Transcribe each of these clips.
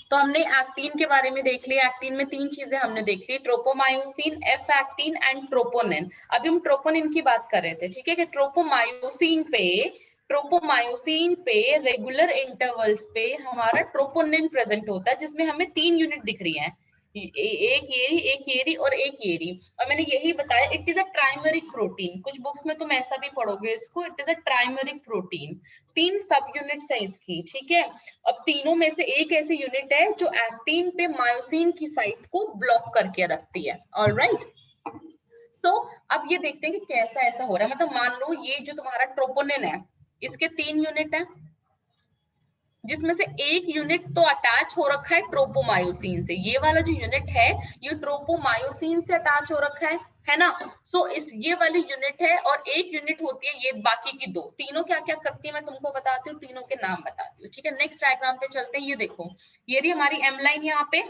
तो हमने एक्टिन के बारे में देख लिया। एक्टिन में 3 चीजें हमने देख ली, tropomyosin, F actin and troponin. अभी हम ट्रोपोनिन की बात कर रहे थे, ठीक है, कि ट्रोपोमायोसिन पे रेगुलर इंटरवल्स पे हमारा ट्रोपोनिन प्रेजेंट होता है, जिसमें हमें 3 यूनिट दिख रही है, एक येरी और एक येरी। और मैंने यही बताया, it is a trimeric protein. कुछ बुक्स में तुम ऐसा भी पढ़ोगे इसको, it is a trimeric protein. 3 सब यूनिट्स है इसकी, ठीक है। अब तीनों में से एक ऐसी यूनिट है जो एक्टिन पे मायोसिन की साइट को ब्लॉक करके रखती है। ऑलराइट, तो अब ये देखते हैं कि कैसा ऐसा हो रहा है। मतलब मान लो ये जो तुम्हारा ट्रोपोनिन है, इसके 3 यूनिट है, जिसमें से एक यूनिट तो अटैच हो रखा है ट्रोपोमायोसिन से। ये वाला जो यूनिट है ये ट्रोपोमायोसिन से अटैच हो रखा है ना। सो इस ये वाली यूनिट है, और एक यूनिट होती है ये बाकी की 2। तीनों क्या क्या करती है मैं तुमको बताती हूँ, तीनों के नाम बताती हूँ, ठीक है। नेक्स्ट डायग्राम पे चलते हैं। ये देखो, ये रही हमारी एम लाइन यहाँ पे,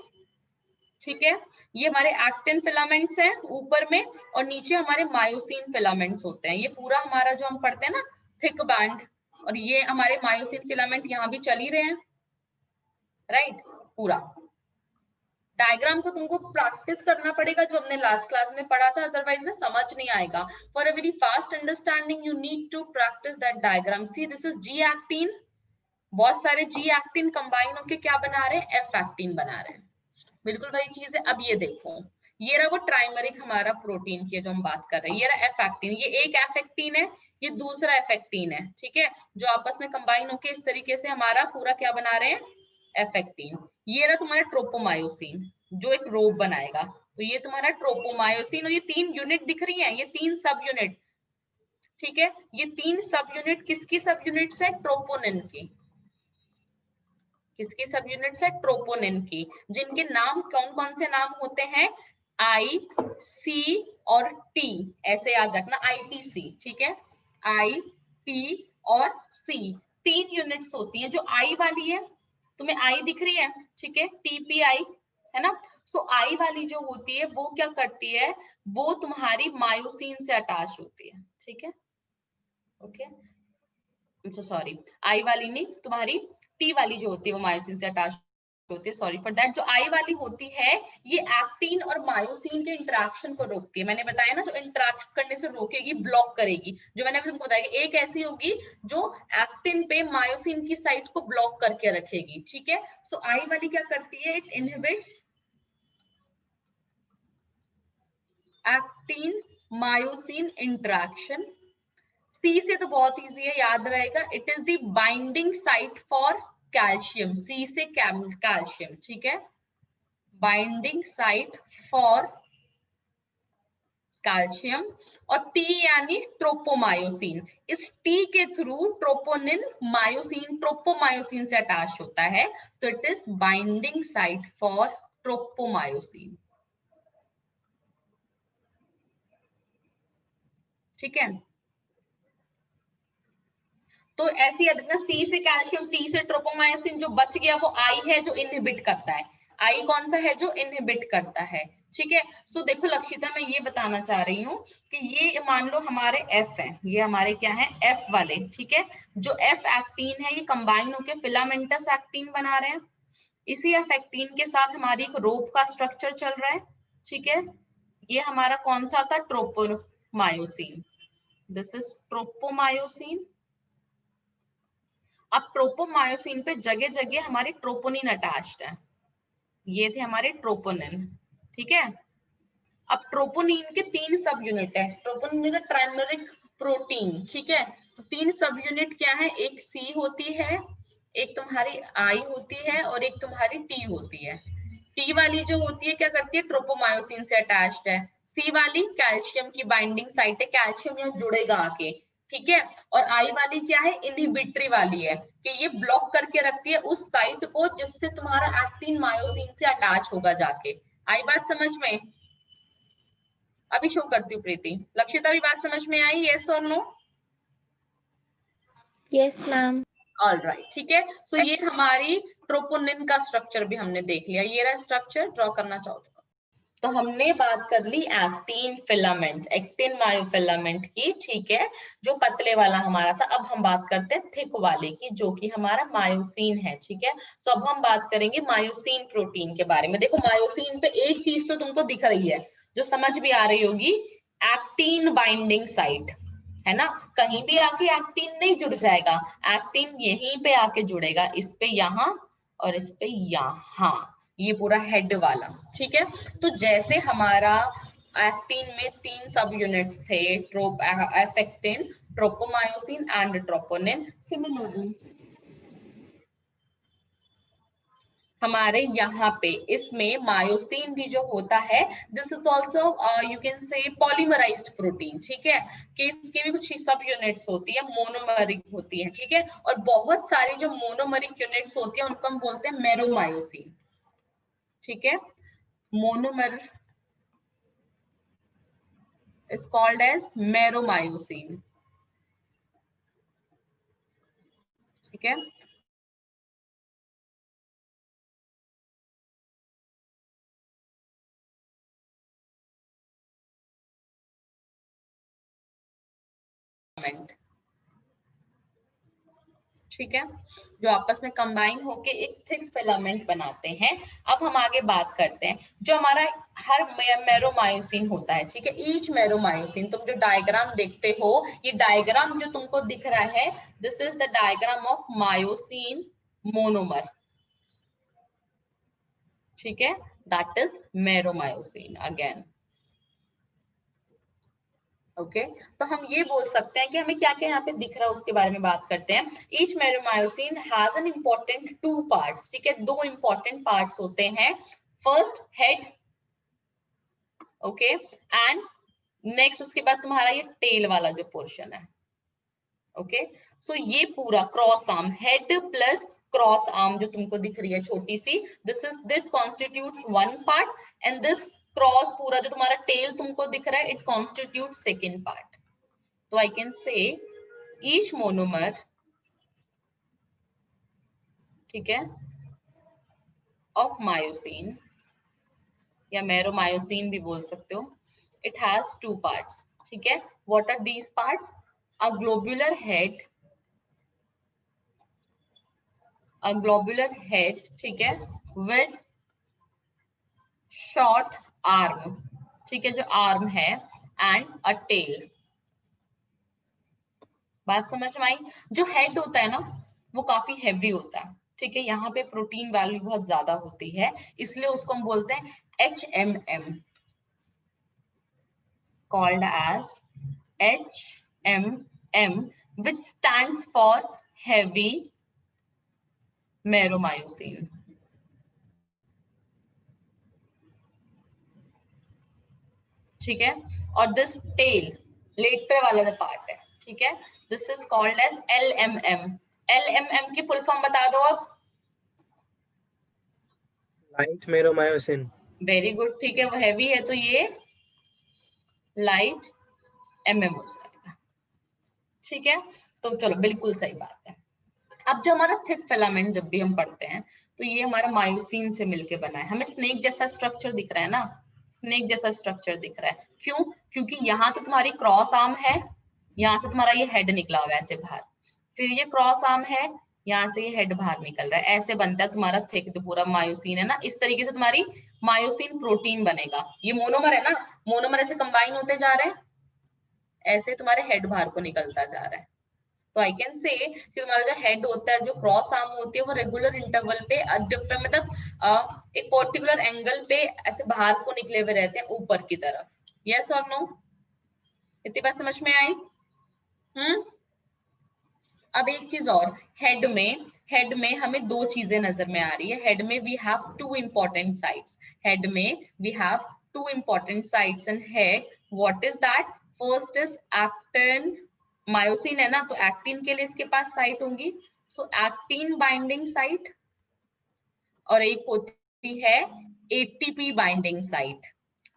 ठीक है। ये हमारे एक्टिन फिलामेंट्स हैं ऊपर में, और नीचे हमारे मायोसिन फिलामेंट्स होते हैं। ये पूरा हमारा जो हम पढ़ते हैं ना थिक बैंड, और ये हमारे मायोसिन फिलामेंट यहाँ भी चल ही रहे हैं, राइट। पूरा डायग्राम को तुमको प्रैक्टिस करना पड़ेगा, जो हमने लास्ट क्लास में पढ़ा था, अदरवाइज में समझ नहीं आएगा। For a very fast understanding you need to practice that diagram. See this is G actin, बहुत सारे जी एक्टिन कंबाइन होके क्या बना रहे हैं, एफ एक्टिन बना रहे हैं। बिल्कुल वही चीज है। अब ये देखो, ये रहा वो ट्राइमरिक हमारा प्रोटीन की जो हम बात कर रहे हैं, ये रहा एफ एक्टिन। ये एक एफ एक्टिन है, ये दूसरा एफ एक्टिन है, ठीक है, जो आपस में कंबाइन होके इस तरीके से हमारा पूरा क्या बना रहे हैं, एफ एक्टिन। ये रहा तुम्हारा ट्रोपोमायोसिन, जो एक रोब बनाएगा। तो ये तुम्हारा ट्रोपोमायोसिन, और ये 3 यूनिट दिख रही है, ये 3 सब यूनिट, ठीक है। ये 3 सब यूनिट किसकी सब यूनिट्स है, ट्रोपोनिन की। किसकी सब यूनिट्स है, ट्रोपोनिन की, जिनके नाम कौन कौन से नाम होते हैं, आई, सी और टी, ऐसे याद रखना, ITC, ठीक है। आई, टी और सी, 3 यूनिट्स होती हैं। जो आई वाली है, तुम्हें आई दिख रही है, ठीक है, TPI है ना। सो आई वाली जो होती है वो क्या करती है, वो तुम्हारी मायोसिन से अटैच होती है, ठीक है, ओके। अच्छा सॉरी, आई वाली नहीं, तुम्हारी टी वाली जो होती है वो मायोसिन से अटैच होती है, सॉरी फॉर दैट। जो आई वाली होती है ये एक्टिन और मायोसिन के इंटरेक्शन को रोकती है। मैंने बताया ना, जो इंटरेक्ट करने से रोकेगी, ब्लॉक करेगी। जो मैंने तुमको बताया, एक ऐसी होगी जो एक्टिन पे मायोसिन की साइट को ब्लॉक करके रखेगी, ठीक है। सो आई वाली क्या करती है, it inhibits actin myosin interaction. C से तो बहुत इजी है, याद रहेगा, it is the binding site for calcium. C से कैल्शियम, ठीक है, बाइंडिंग साइट फॉर कैल्शियम। और टी यानी ट्रोपोमायोसिन, इस टी के थ्रू ट्रोपोनिन मायोसिन ट्रोपोमायोसिन से अटैच होता है, तो it is binding site for tropomyosin, ठीक है। तो ऐसी सी से कैल्शियम, टी से ट्रोपोमायोसिन, जो बच गया वो आई है जो इनहिबिट करता है। आई कौन सा है, जो इनहिबिट करता है, ठीक है। सो देखो लक्षिता, मैं ये बताना चाह रही हूँ कि ये मान लो हमारे एफ है, ये हमारे क्या है, एफ वाले, ठीक है। जो एफ एक्टीन है ये कंबाइन होकर फिलामेंटस एक्टीन बना रहे हैं। इसी एफ एक्टीन के साथ हमारी एक रोप का स्ट्रक्चर चल रहा है, ठीक है। ये हमारा कौन सा था, ट्रोपोमायोसिन, दिस इज ट्रोपोमायोसिन। अब ट्रोपोमायोसिन पे जगह जगह हमारे ट्रोपोनिन अटैच्ड है, ये थे हमारे ट्रोपोनिन, ठीक है। अब ट्रोपोनिन के 3 सब यूनिट है। Troponin is a trimeric protein, ठीक है। तो 3 सब यूनिट क्या है, एक सी होती है, एक तुम्हारी आई होती है, और एक तुम्हारी टी होती है। टी वाली जो होती है क्या करती है, ट्रोपोमायोसिन से अटैच्ड है। सी वाली कैल्शियम की बाइंडिंग साइट है, कैल्शियम यहाँ जुड़ेगा आके, ठीक है। और आई वाली क्या है, इनहिबिटरी वाली है, कि ये ब्लॉक करके रखती है उस साइट को जिससे तुम्हारा एक्टिन मायोसिन से अटैच होगा जाके। आई बात समझ में? अभी शो करती हूँ प्रीति। लक्षिता भी बात समझ में आई, यस और नो? Yes ma'am. ऑलराइट, ठीक है। सो ये हमारी ट्रोपोनिन का स्ट्रक्चर भी हमने देख लिया। ये रहा स्ट्रक्चर, ड्रॉ करना चाहो तो हमने बात कर ली एक्टिन फिलामेंट, एक्टिन मायोफिलामेंट की, ठीक है, जो पतले वाला हमारा था। अब हम बात करते हैं थिक वाले की, जो कि हमारा मायोसिन है, ठीक है। तो अब हम बात करेंगे मायोसिन प्रोटीन के बारे में। देखो मायोसिन पे एक चीज तो तुमको दिख रही है, जो समझ भी आ रही होगी, एक्टिन बाइंडिंग साइट, है ना। कहीं भी आके एक्टिन नहीं जुड़ जाएगा, एक्टिन यहीं पे आके जुड़ेगा, इस पे यहाँ और इस पे यहाँ, ये पूरा हेड वाला, ठीक है। तो जैसे हमारा एक्टिन में 3 सब यूनिट्स थे, F actin, tropomyosin and troponin, similarly हमारे यहाँ पे इसमें मायोसिन भी जो होता है, this is also you can say polymerized protein, ठीक है, कि इसके भी कुछ सब यूनिट्स होती है, मोनोमरिक होती है, ठीक है। और बहुत सारी जो मोनोमरिक यूनिट्स होती है उनको हम बोलते हैं मेरोमायोसिन, ठीक है। Monomer is called as meromycin, ठीक है। ठीक है, जो आपस में कंबाइन होके एक थिक फिलामेंट बनाते हैं। अब हम आगे बात करते हैं, जो हमारा हर मेरोमायोसिन होता है, ठीक है, ईच मेरोमायोसिन, तुम जो डायग्राम देखते हो, ये डायग्राम जो तुमको दिख रहा है, this is the diagram of myosin monomer, ठीक है, दैट इज मेरोमायोसिन अगेन। ओके तो हम ये बोल सकते हैं कि हमें क्या क्या यहाँ पे दिख रहा है, उसके बारे में बात करते हैं। Each meromyosin has an important 2 parts, ठीक है, 2 इंपॉर्टेंट पार्ट्स होते हैं। First head, okay, and next उसके बाद तुम्हारा ये टेल वाला जो पोर्शन है, ओके। सो ये पूरा cross arm, head plus cross arm जो तुमको दिख रही है छोटी सी, this constitutes 1 part, and this cross पूरा जो तुम्हारा टेल तुमको दिख रहा है, इट कॉन्स्टिट्यूट सेकेंड पार्ट। तो I can say each monomer, ठीक है, ऑफ मायोसिन या मेरोमायोसिन भी बोल सकते हो, इट हैज 2 पार्ट्स, ठीक है। What are these parts? A globular head, a globular head, ठीक है, विद शॉर्ट आर्म, ठीक है, जो आर्म है, एंड अ टेल। बात समझ में आई? जो हेड होता है ना, वो काफी हैवी होता है, ठीक है, यहाँ पे प्रोटीन वैल्यू बहुत ज्यादा होती है, इसलिए उसको हम बोलते हैं HMM, called as HMM, which stands for heavy meromycin, ठीक है। और दिस टेल, लेटर वाला जो पार्ट है, ठीक है, this is called as LMM। LMM की फुल फॉर्म बता दो अब। लाइट मेरोमायोसिन। वेरी गुड, ठीक है, वो हैवी है तो ये लाइट MM हो जाएगा, ठीक है। तो चलो बिल्कुल सही बात है। अब जो हमारा थिक फिलामेंट जब भी हम पढ़ते हैं, तो ये हमारा मायोसिन से मिलके बना है। हमें स्नेक जैसा स्ट्रक्चर दिख रहा है ना, स्नेक जैसा स्ट्रक्चर दिख रहा है, क्यों? क्योंकि यहाँ तो तुम्हारी क्रॉस आर्म है, यहाँ से तुम्हारा ये हेड निकला हुआ है ऐसे बाहर, फिर ये क्रॉस आर्म है, यहाँ से ये हेड बाहर निकल रहा है, ऐसे बनता है तुम्हारा थिक जो पूरा मायोसिन है ना। इस तरीके से तुम्हारी मायोसिन प्रोटीन बनेगा। ये मोनोमर है ना, मोनोमर ऐसे कंबाइन होते जा रहे हैं, ऐसे तुम्हारे हेड बाहर को निकलता जा रहा है। तो आई कैन से कि तुम्हारा जो हेड होता है, जो क्रॉस आर्म होती है, वो रेगुलर इंटरवल पे डिफरेंट मतलब एक पर्टिकुलर एंगल पे ऐसे बाहर को निकले हुए रहते हैं ऊपर की तरफ। यस और नो? इतनी बात समझ में आई? अब एक चीज और, हेड में हमें 2 चीजें नजर में आ रही है। हेड में we have 2 important sites, head में we have 2 important sites in head. What is that? First is actin, myosin है ना, तो एक्टिन के लिए इसके पास साइट होंगी, सो एक्टिन बाइंडिंग साइट, और एक होती है ATP बाइंडिंग साइट।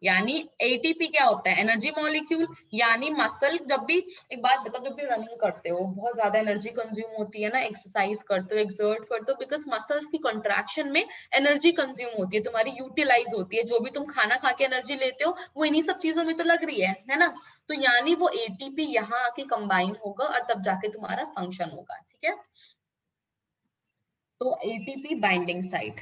यानी एटीपी क्या होता है, एनर्जी मॉलिक्यूल। यानी मसल, जब भी, एक बात बताओ, जब भी रनिंग करते हो बहुत ज्यादा एनर्जी कंज्यूम होती है ना, एक्सरसाइज करते हो, एक्सर्ट करते हो, बिकॉज मसल्स की कंट्रैक्शन में एनर्जी कंज्यूम होती है, तुम्हारी यूटिलाइज होती है, जो भी तुम खाना खा के एनर्जी लेते हो वो इन्हीं सब चीजों में तो लग रही है ना। तो यानी वो एटीपी यहाँ आके कंबाइन होगा और तब जाके तुम्हारा फंक्शन होगा, ठीक है। तो एटीपी बाइंडिंग साइट,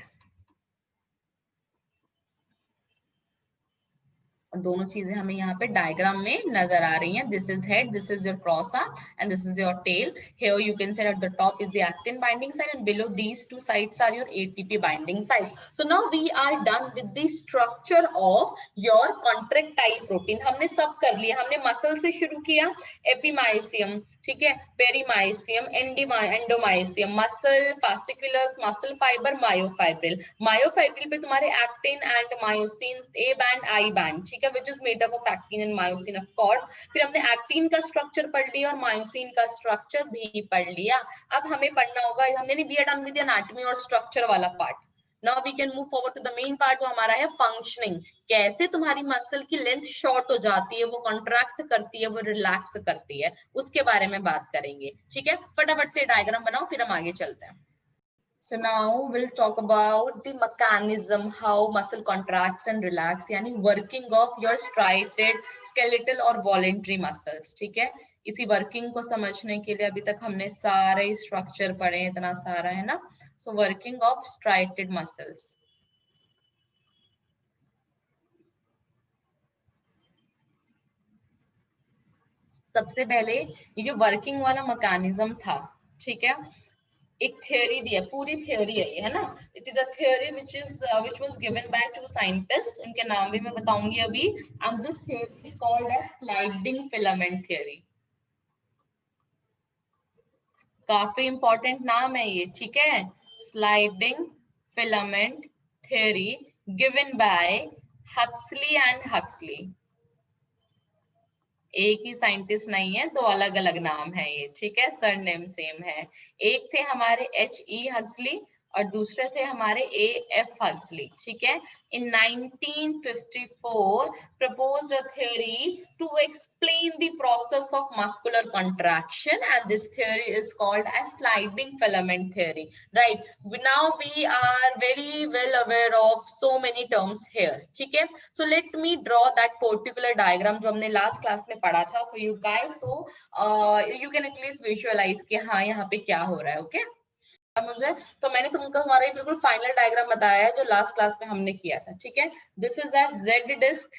दोनों चीजें हमें यहाँ पे डायग्राम में नजर आ रही हैं। This is head, this is your cross arm and this is your tail. Here you can say at the top is the actin binding site and below these two sites are your ATP binding site. So now we are done with the structure of your contractile protein. हमने सब कर लिया, हमने muscle से शुरू किया, epimysium, ठीक है, perimysium, endomysium, muscle fasciculus, muscle fibre, myofibril. Myofibril पे तुम्हारे actin and myosin, A band, I band, ठीक है, which is made up of actin and myosin of course। फिर हमने एक्टिन का स्ट्रक्चर पढ़ लिया और मायोसिन का स्ट्रक्चर भी पढ़ लिया। अब हमें पढ़ना होगा, हमने नहीं we are done with the anatomy और स्ट्रक्चर वाला part. Now we can move forward to the main part जो हमारा है फंक्शनिंग। कैसे तुम्हारी मसल की लेंथ शॉर्ट हो जाती है, वो कॉन्ट्रैक्ट करती है, वो रिलैक्स करती है, उसके बारे में बात करेंगे, ठीक है। फटाफट से डायग्राम बनाओ फिर हम आगे चलते हैं। So now we'll talk about the mechanism how muscle contracts and relax, यानी working of your striated skeletal और voluntary muscles, ठीक है। इसी वर्किंग को समझने के लिए अभी तक हमने सारे स्ट्रक्चर पढ़े, इतना सारा है ना। So working of striated muscles, सबसे पहले ये जो वर्किंग वाला मैकेनिज्म था, ठीक है, एक थ्योरी दी है, पूरी थ्योरी है ये, है ना। It is a theory which was given by two scientists, उनके नाम भी मैं बताऊंगी अभी। and this theory is called as sliding filament theory। काफी इंपॉर्टेंट नाम है ये, ठीक है, sliding filament theory given by Huxley and Huxley. एक ही साइंटिस्ट नहीं है, दो अलग अलग नाम है ये, ठीक है, सरनेम सेम है। एक थे हमारे H.E. हक्सली और दूसरे थे हमारे A.F. हक्सली, ठीक है। In 1954 proposed a theory to explain the process of muscular contraction and this theory is called as sliding filament theory, right? Now we are very well aware of so many terms here, ठीक है। So let me draw that particular diagram जो हमने last class में पढ़ा था for you guys, so you can at least visualize कि हाँ यहाँ पे क्या हो रहा है, okay? मुझे तो मैंने तुमको हमारा बिल्कुल फाइनल डायग्राम बताया है जो लास्ट क्लास में हमने किया था, ठीक है। This is our Z disc,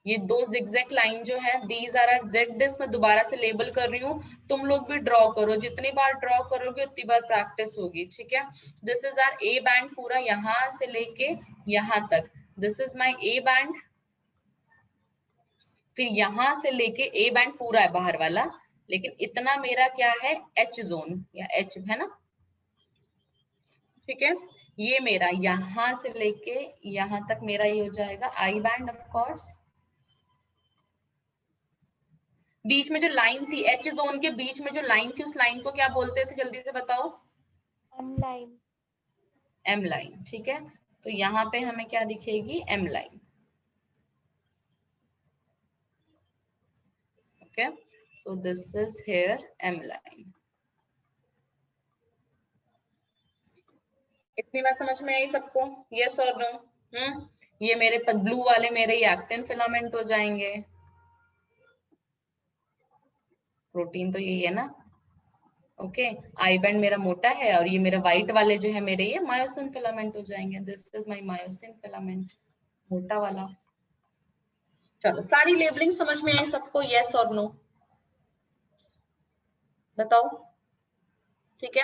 ये दो जिगजैग लाइन जो है, these are our Z disc. मैं दोबारा से लेबल कर रही हूँ, तुम लोग भी ड्रॉ करो, जितनी बार ड्रॉ करोगे उतनी बार प्रैक्टिस होगी, ठीक है। This is our A band, पूरा यहाँ से लेके यहाँ तक, this is my A band. फिर यहाँ से लेके ए बैंड पूरा है बाहर वाला, लेकिन इतना मेरा क्या है, एच जोन या एच, है ना, ठीक है। ये मेरा यहां से लेके यहां तक मेरा ये हो जाएगा आई बैंड ऑफ कोर्स। बीच में जो लाइन थी एच जोन के बीच में जो लाइन थी, उस लाइन को क्या बोलते थे, जल्दी से बताओ। M line. एम लाइन, ठीक है। तो यहाँ पे हमें क्या दिखेगी, M line, okay. So this is here M line. इतनी बात समझ में आई सबको, यस और नो? ये मेरे ब्लू वाले मेरे एक्टिन फिलामेंट हो जाएंगे, प्रोटीन तो यही है ना, ओके। आई बैंड मेरा मोटा है और ये मेरा व्हाइट वाले जो है मेरे ये मायोसिन फिलामेंट हो जाएंगे। This is my myosin filament, मोटा वाला। चलो सारी लेबलिंग समझ में आई सबको, यस और नो बताओ, ठीक है।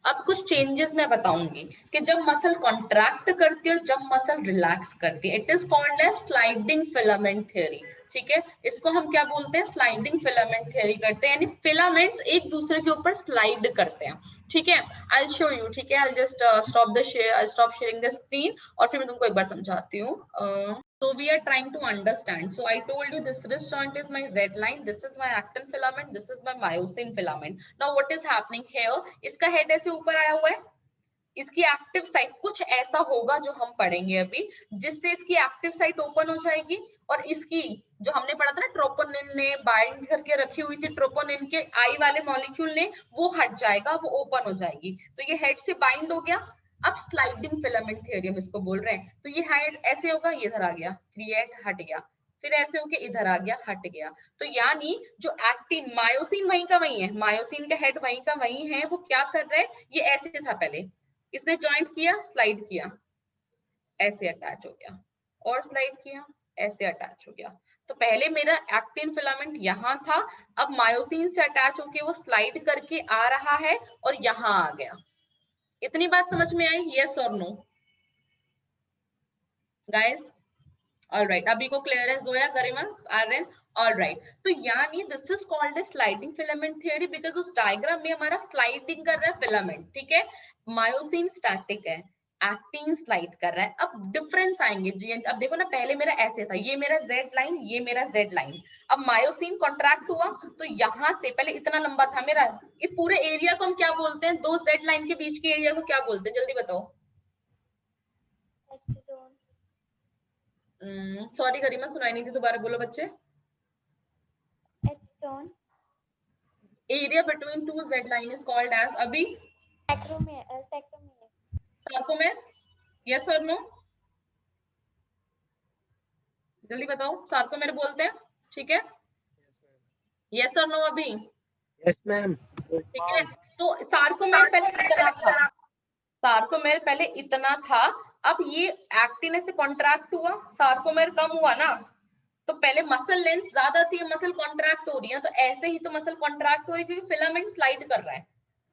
अब कुछ चेंजेस मैं बताऊंगी कि जब मसल कॉन्ट्रैक्ट करती है और जब मसल रिलैक्स करती है, it is called as sliding filament theory, ठीक है। इसको हम क्या बोलते हैं, स्लाइडिंग फिलामेंट थ्योरी करते हैं, यानी फिलामेंट्स एक दूसरे के ऊपर स्लाइड करते हैं, ठीक है। आई शो यू, ठीक है, I just stop the share, stop sharing the screen और फिर मैं तुमको एक बार समझाती हूँ। So we are trying to understand. So I told you this wrist joint is my Z line, this is my actin filament, this is my myosin filament. Now what is happening here? इसका head ऐसे ऊपर आया हुआ है, इसकी active site कुछ ऐसा होगा जो हम पढ़ेंगे अभी, जिससे इसकी एक्टिव साइट ओपन हो जाएगी और इसकी जो हमने पढ़ा था ना ट्रोपोनिन ने बाइंड करके रखी हुई थी ट्रोपोनिन के आई वाले मॉलिक्यूल ने, वो हट जाएगा, वो ओपन हो जाएगी। तो ये हेड से बाइंड हो गया। अब स्लाइडिंग फिलामेंट थ्योरी हम इसको बोल रहे हैं। तो ये हेड ऐसे होगा, ये इधर आ गया, फिर ये हट गया, फिर ऐसे होके इधर आ गया, हट गया। तो यानी जो एक्टिन मायोसिन वहीं का वहीं है, मायोसिन का हेड वहीं का वहीं है, वो क्या कर रहा है, ये ऐसे था पहले, इसने ज्वाइंट किया, स्लाइड किया, ऐसे अटैच हो गया, और स्लाइड किया, ऐसे अटैच हो गया। तो पहले मेरा एक्टिन फिलामेंट यहाँ था, अब मायोसिन से अटैच होके वो स्लाइड करके आ रहा है और यहाँ आ गया। इतनी बात समझ में आई? यस और नो गाइस? ऑलराइट, अभी को क्लियर है? जोया, गरिमा, आर्यन? ऑलराइट। तो यानी this is called a sliding filament theory, because उस डायग्राम में हमारा स्लाइडिंग कर रहा है फिलामेंट, ठीक है। मायोसिन स्टैटिक है, एक्टिन स्लाइड कर रहा है। अब डिफरेंस आएंगे जी। अब देखो ना, पहले मेरा ऐसे था, ये मेरा जेड लाइन, ये मेरा जेड लाइन। अब मायोसिन कॉन्ट्रैक्ट हुआ तो यहाँ से पहले इतना लंबा था मेरा, इस पूरे एरिया को हम क्या बोलते हैं, दो जेड लाइन के बीच के एरिया को क्या बोलते हैं, जल्दी बताओ। सॉरी गरिमा, सुनाई नहीं थी, दोबारा बोलो बच्चे। Area between two Z line is called as, अभी सार्कोमेर। यस और नो? जल्दी बताओ, सार्कोमेर बोलते हैं, ठीक है। यस और नो अभी? Yes ma'am. ठीक है। तो सार्कोमेर पहले इतना था, सार्कोमेर पहले इतना था, अब ये एक्टिन से कॉन्ट्रैक्ट हुआ, सार्कोमेर कम हुआ ना, तो पहले मसल लेंथ ज्यादा थी, मसल कॉन्ट्रैक्ट हो रही है, तो ऐसे ही तो मसल कॉन्ट्रैक्ट हो रही है क्योंकि फिलामेंट स्लाइड कर रहा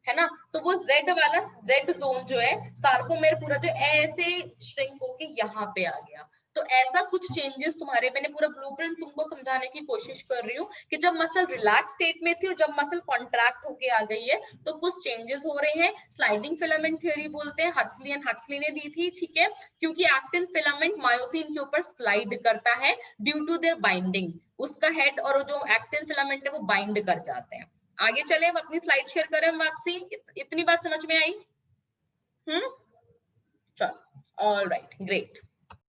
है ना। तो वो जेड वाला जेड जोन जो है, सार्कोमेर पूरा जो ऐसे श्रिंक होके यहाँ पे आ गया। तो ऐसा कुछ चेंजेस तुम्हारे, मैंने पूरा ब्लूप्रिंट तुमको समझाने की कोशिश कर रही हूँ कि जब मसल रिलैक्स स्टेट में थी और जब मसल कॉन्ट्रैक्ट होके आ गई है तो कुछ चेंजेस हो रहे हैं। स्लाइडिंग फिलामेंट थ्योरी बोलते हैं, हक्सली एंड हक्सली ने दी थी, ठीक है, क्योंकि एक्टिन फिलामेंट मायोसिन के ऊपर स्लाइड करता है ड्यू टू देयर बाइंडिंग। उसका हेड और जो एक्टिन फिलामेंट है वो बाइंड कर जाते हैं। आगे चले, हम अपनी स्लाइड शेयर करें वापसी। इतनी बात समझ में आई? चलो, ऑलराइट, ग्रेट।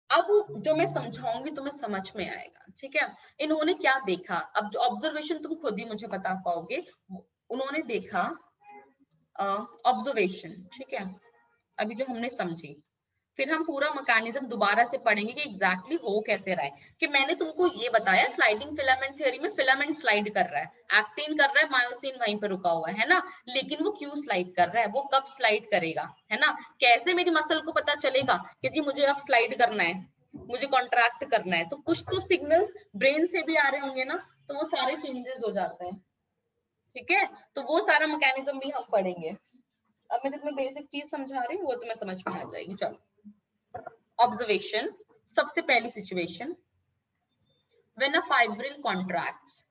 अब जो मैं समझाऊंगी तुम्हें समझ में आएगा, ठीक है। इन्होंने क्या देखा, अब जो ऑब्जर्वेशन तुम खुद ही मुझे बता पाओगे। उन्होंने देखा ऑब्जर्वेशन, ठीक है, अभी जो हमने समझी, फिर हम पूरा मैकेनिज्म दोबारा से पढ़ेंगे कि एग्जैक्टली हो कैसे रहा है। कि मैंने तुमको ये बताया स्लाइडिंग फिलामेंट थ्योरी में फिलामेंट स्लाइड कर रहा है, एक्टिन कर रहा है, मायोसिन वहीं पर रुका हुआ है ना, लेकिन वो क्यों स्लाइड कर रहा है, वो कब स्लाइड करेगा, है ना। कैसे मेरी मसल को पता चलेगा कि जी मुझे अब स्लाइड करना है, मुझे कॉन्ट्रैक्ट करना है, तो कुछ तो सिग्नल ब्रेन से भी आ रहे होंगे ना, तो वो सारे चेंजेस हो जाते हैं, ठीक है। तो वो सारा मैकेनिज्म भी हम पढ़ेंगे। अब मैं तुम्हें बेसिक चीज समझा रही हूँ, वो तुम्हें समझ में आ जाएगी। चलो, ऑब्जर्वेशन, सबसे पहली situation, when a fibril contracts,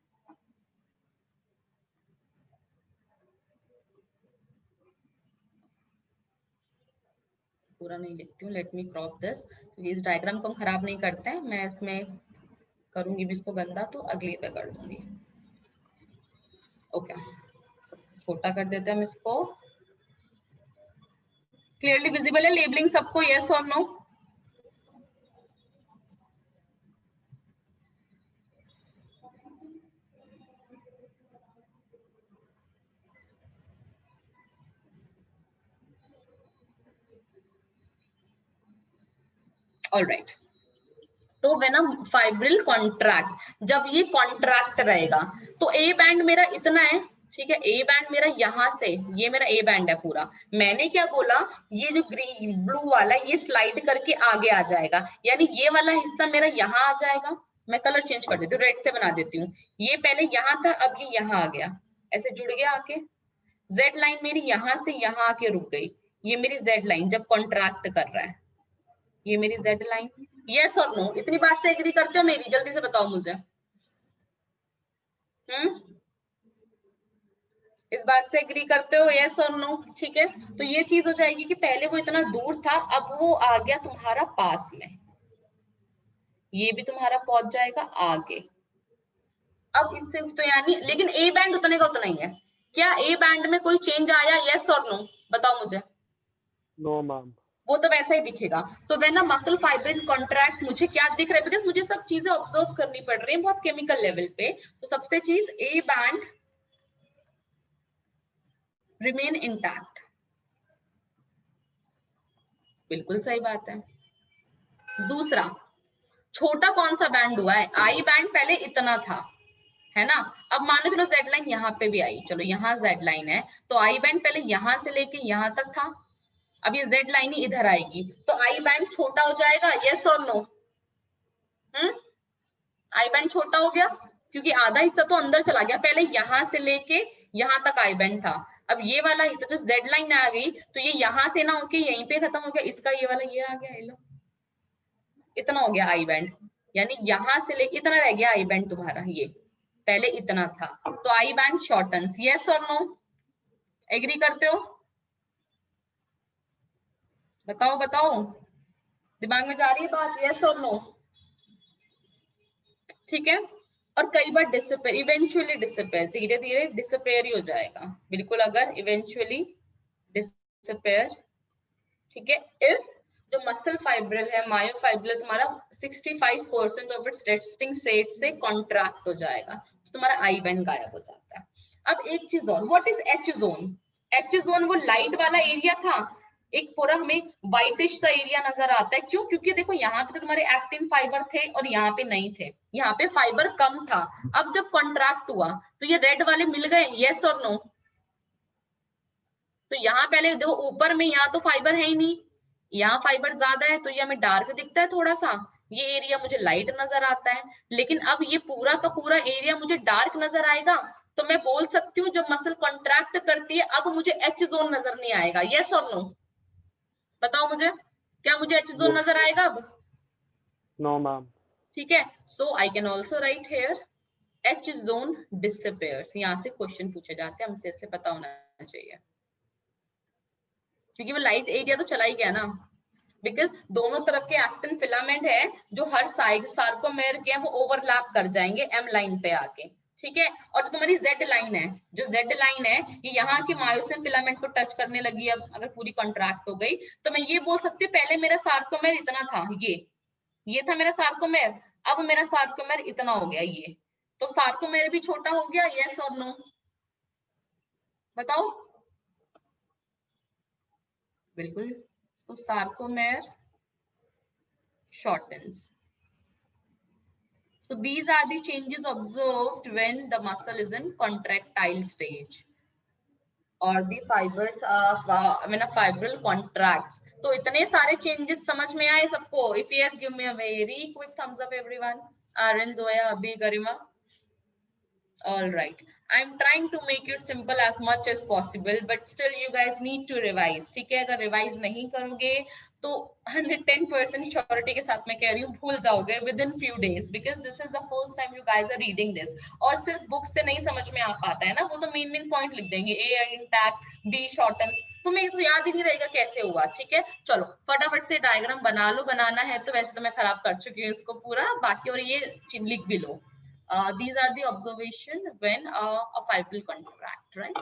पूरा नहीं लिखती हूँ, लेट मी क्रॉप दिस, क्योंकि इस डायग्राम को हम खराब नहीं करते हैं, मैं इसमें करूंगी भी इसको गंदा तो अगली पे कर दूंगी। ओके, छोटा कर देते हैं हम इसको। क्लियरली विजिबल है लेबलिंग सबको? यस और नो? ऑलराइट। तो व्हेन अ फाइब्रिल कॉन्ट्रैक्ट, जब ये कॉन्ट्रैक्ट रहेगा तो ए बैंड मेरा इतना है, ठीक है, ए बैंड मेरा यहाँ से, ये मेरा ए बैंड है पूरा। मैंने क्या बोला, ये जो ग्रीन ब्लू वाला ये स्लाइड करके आगे आ जाएगा, यानी ये वाला हिस्सा मेरा यहाँ आ जाएगा। मैं कलर चेंज कर देती हूँ, रेड से बना देती हूँ। ये पहले यहाँ था, अब ये यहाँ आ गया, ऐसे जुड़ गया आके। जेड लाइन मेरी यहाँ से यहाँ आके रुक गई, ये मेरी जेड लाइन जब कॉन्ट्रैक्ट कर रहा है, ये मेरी जेड लाइन। यस और नो? इतनी बात से एग्री करते हो मेरी? जल्दी से बताओ मुझे। इस बात से एग्री करते हो? यस और नो? ठीक है, तो ये चीज हो जाएगी कि पहले वो इतना दूर था, अब वो आ गया तुम्हारा पास में, ये भी तुम्हारा पहुंच जाएगा आगे। अब इससे तो यानी, लेकिन ए बैंड उतने का उतना ही है। क्या ए बैंड में कोई चेंज आया? यस और नो? बताओ मुझे। No ma'am. वो तो वैसा ही दिखेगा। तो when a muscle fibril contract, मुझे क्या दिख रहा है, बिकॉज मुझे सब चीजें ऑब्जर्व करनी पड़ रही है बहुत केमिकल लेवल पे। तो सबसे चीज ए बैंड रिमेन इंटैक्ट, बिल्कुल सही बात है। दूसरा, छोटा कौन सा बैंड हुआ है, आई बैंड पहले इतना था, है ना। अब मान लो चलो जेड लाइन यहाँ पे भी आई, चलो यहाँ जेड लाइन है, तो आई बैंड पहले यहाँ से लेके यहाँ तक था, अब ये जेड लाइन ही इधर आएगी, तो आई बैंड छोटा हो जाएगा, यस और नो। आई बैंड छोटा हो गया क्योंकि आधा हिस्सा तो अंदर चला गया, पहले यहाँ से लेके यहाँ तक आई बैंड था। अब ये वाला हिस्सा जब जेड लाइन आ गई तो ये यहाँ से ना होके यहीं पे खत्म हो गया, इसका ये वाला ये आ गया, लो इतना हो गया आई बैंड, यानी यहाँ से लेके इतना रह गया आई बैंड तुम्हारा, ये पहले इतना था, तो आई बैंड शॉर्टन्स, यस और नो, एग्री करते हो? बताओ बताओ, दिमाग में जा रही है बात, यस और नो? ठीक है। और कई बार डिसअपेयर, इवेंचुअली डिसअपेयर, धीरे धीरे डिसअपेयर ही हो जाएगा, बिल्कुल अगर इवेंचुअली डिसअपेयर, ठीक है। इफ जो मसल फाइब्रिल है, मायोफाइब्रिल तुम्हारा 65% ऑफ इट्स रेस्टिंग स्टेट से कॉन्ट्रैक्ट हो जाएगा, तो तुम्हारा आई बैंड गायब हो जाता है। अब एक चीज और, what is H zone? H zone वो लाइट वाला एरिया था, एक पूरा हमें व्हाइटिश सा एरिया नजर आता है, क्यों? क्योंकि देखो यहाँ पे तो तुम्हारे एक्टिन फाइबर थे और यहाँ पे नहीं थे, यहाँ पे फाइबर कम था। अब जब कॉन्ट्रैक्ट हुआ तो ये रेड वाले मिल गए, यस और नो? तो यहाँ पहले देखो ऊपर में यहाँ तो फाइबर है ही नहीं, यहाँ फाइबर ज्यादा है तो ये हमें डार्क दिखता है थोड़ा सा, ये एरिया मुझे लाइट नजर आता है। लेकिन अब ये पूरा का पूरा एरिया मुझे डार्क नजर आएगा, तो मैं बोल सकती हूँ जब मसल कॉन्ट्रैक्ट करती है अब मुझे एच जोन नजर नहीं आएगा, यस और नो? बताओ मुझे, क्या मुझे एच जोन नजर आएगा अब? No ma'am. ठीक है, so I can also write here H zone disappears. यहाँ से क्वेश्चन पूछे जाते हैं हमसे, इसलिए पता होना चाहिए, क्योंकि वो लाइट एरिया तो चला ही गया ना, बिकॉज दोनों तरफ के एक्टिन फिलामेंट है जो हर साइड सार्कोमेर के हैं वो ओवरलैप कर जाएंगे एम लाइन पे आके, ठीक है। और जो तुम्हारी जेड लाइन है, जो जेड लाइन है ये यहाँ की मायोसिन फिलामेंट को टच करने लगी, अब अगर पूरी कॉन्ट्रैक्ट हो गई तो मैं ये बोल सकती हूँ पहले मेरा सार्कोमेर इतना था, ये था मेरा सार्कोमेर, अब मेरा सार्कोमेर इतना हो गया, ये तो सार्कोमेर भी छोटा हो गया, यस और नो? बताओ। बिल्कुल, तो sarcomere shortens. So these are the changes observed when the muscle is in contractile stage or the fibers of when a fibril contracts. तो इतने सारे changes समझ में आए सबको? If yes, give me a very quick thumbs up everyone. Aaron, Zoya, Abhi, Garima. All right, I'm trying to make it simple as much as possible, but still you guys need to revise, ठीक है। अगर revise नहीं करोगे तो 110% surety के साथ मैं कह रही हूँ भूल जाओगे within few days, because this is the first time you guys are reading this। और सिर्फ बुक से नहीं समझ में आ पाता है ना, वो तो मेन पॉइंट लिख देंगे, A इंटैक्ट, B शॉर्टन्स, तुम्हें तो याद ही नहीं रहेगा कैसे हुआ, ठीक है। चलो फटाफट से डायग्राम बना लो, बनाना है तो वैसे तो मैं खराब कर चुकी हूँ इसको पूरा, बाकी और ये लिख भी लो। These are the observation when a fibril contract, right?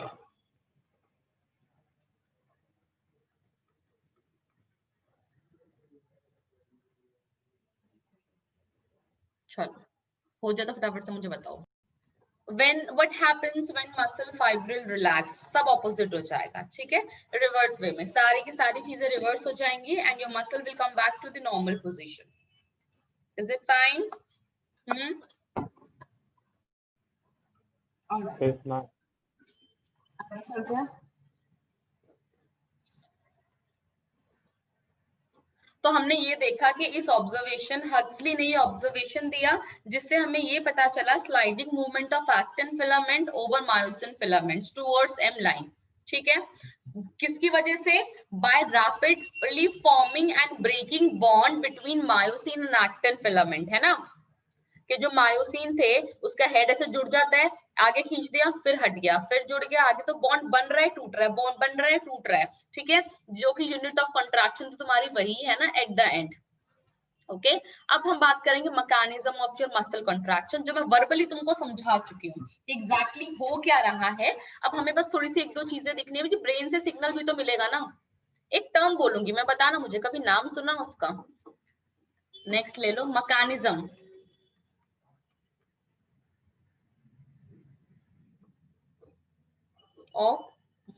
चलो हो जाए तो फटाफट से मुझे बताओ। When what happens when muscle fibril relax? सब opposite हो जाएगा, ठीक है, रिवर्स वे में सारी की सारी चीजें रिवर्स हो जाएंगी and your muscle will come back to the normal position. Is it fine? All right. Yes ma'am. तो हमने ये देखा कि इस ऑब्जर्वेशन, हक्सली ने ये ऑब्जर्वेशन दिया जिससे हमें ये पता चला sliding movement of actin filament over myosin filaments towards M line, ठीक है। किसकी वजह से? By rapidly forming and breaking bond between myosin and actin filament, है ना, कि जो मायोसिन थे उसका हेड ऐसे जुड़ जाता है, आगे खींच दिया फिर हट गया, फिर जुड़ गया आगे, तो बॉन्ड बन रहा है टूट रहा है, बॉन्ड बन रहा है टूट रहा है, ठीक है, जो कि यूनिट ऑफ कंट्रैक्शन तो तुम्हारी वही है ना एट द एंड। ओके, अब हम बात करेंगे mechanism of your muscle contraction, जो मैं वर्बली तुमको समझा चुकी हूँ एग्जैक्टली हो क्या रहा है। अब हमें बस थोड़ी सी एक दो चीजें दिखनी है कि ब्रेन से सिग्नल भी तो मिलेगा ना, एक टर्म बोलूंगी मैं, बताना मुझे कभी नाम सुना उसका। नेक्स्ट ले लो, मैकेनिज्म ऑफ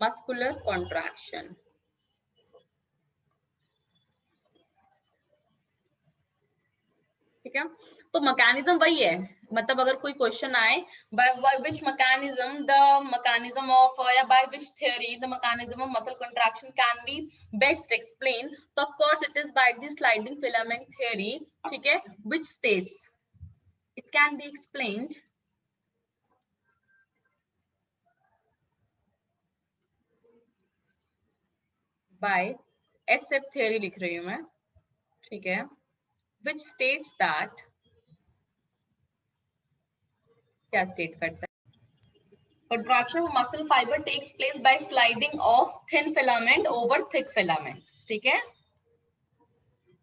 मस्कुलर कॉन्ट्रैक्शन। ठीक है, तो मैकेनिज्म वही है, मतलब अगर कोई क्वेश्चन आए by which mechanism the mechanism of या by which theory the mechanism of muscle contraction can be best explained, तो of course it is by the sliding filament theory, ठीक है, which states it can be explained by SF theory लिख रही हूं मैं, ठीक है, which states that, क्या स्टेट करता है, contraction of muscle fiber takes place by sliding of thin filament over thick filaments, ठीक है,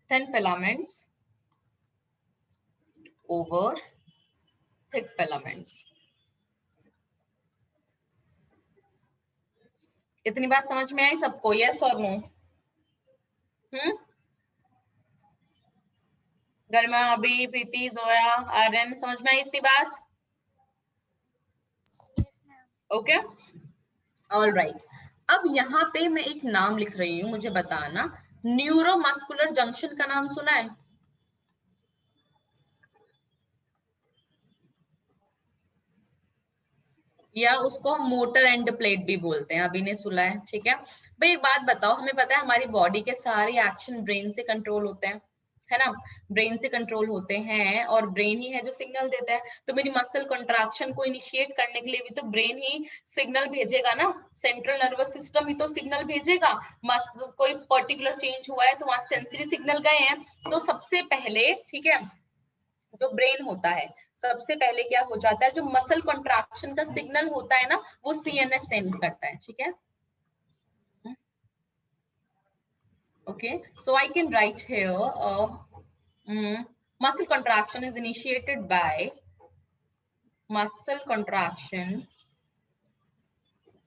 thin filaments over thick filaments। इतनी बात समझ में आई सबको, यस और नो? गरिमा, अभी, प्रीति, जोया, आर्यन, समझ में आई इतनी बात? Okay, all right. अब यहाँ पे मैं एक नाम लिख रही हूँ, मुझे बताना, न्यूरोमस्कुलर जंक्शन का नाम सुना है? या उसको हम मोटर एंड प्लेट भी बोलते हैं, अभी ने सुना है, ठीक है भाई। एक बात बताओ, हमें पता है हमारी बॉडी के सारे एक्शन ब्रेन से कंट्रोल होते हैं, है ना, ब्रेन से कंट्रोल होते हैं, और ब्रेन ही है जो सिग्नल देता है। तो मेरी मसल कंट्रैक्शन को इनिशिएट करने के लिए भी तो ब्रेन ही सिग्नल भेजेगा ना, सेंट्रल नर्वस सिस्टम ही तो सिग्नल भेजेगा। कोई पर्टिकुलर चेंज हुआ है तो वहां सेंसरी सिग्नल गए हैं, तो सबसे पहले, ठीक है, जो ब्रेन होता है, सबसे पहले क्या हो जाता है, जो मसल कॉन्ट्रैक्शन का सिग्नल होता है ना, वो सीएनएस सेंड करता है, ठीक है। Okay, so I can write here muscle contraction is initiated by muscle contraction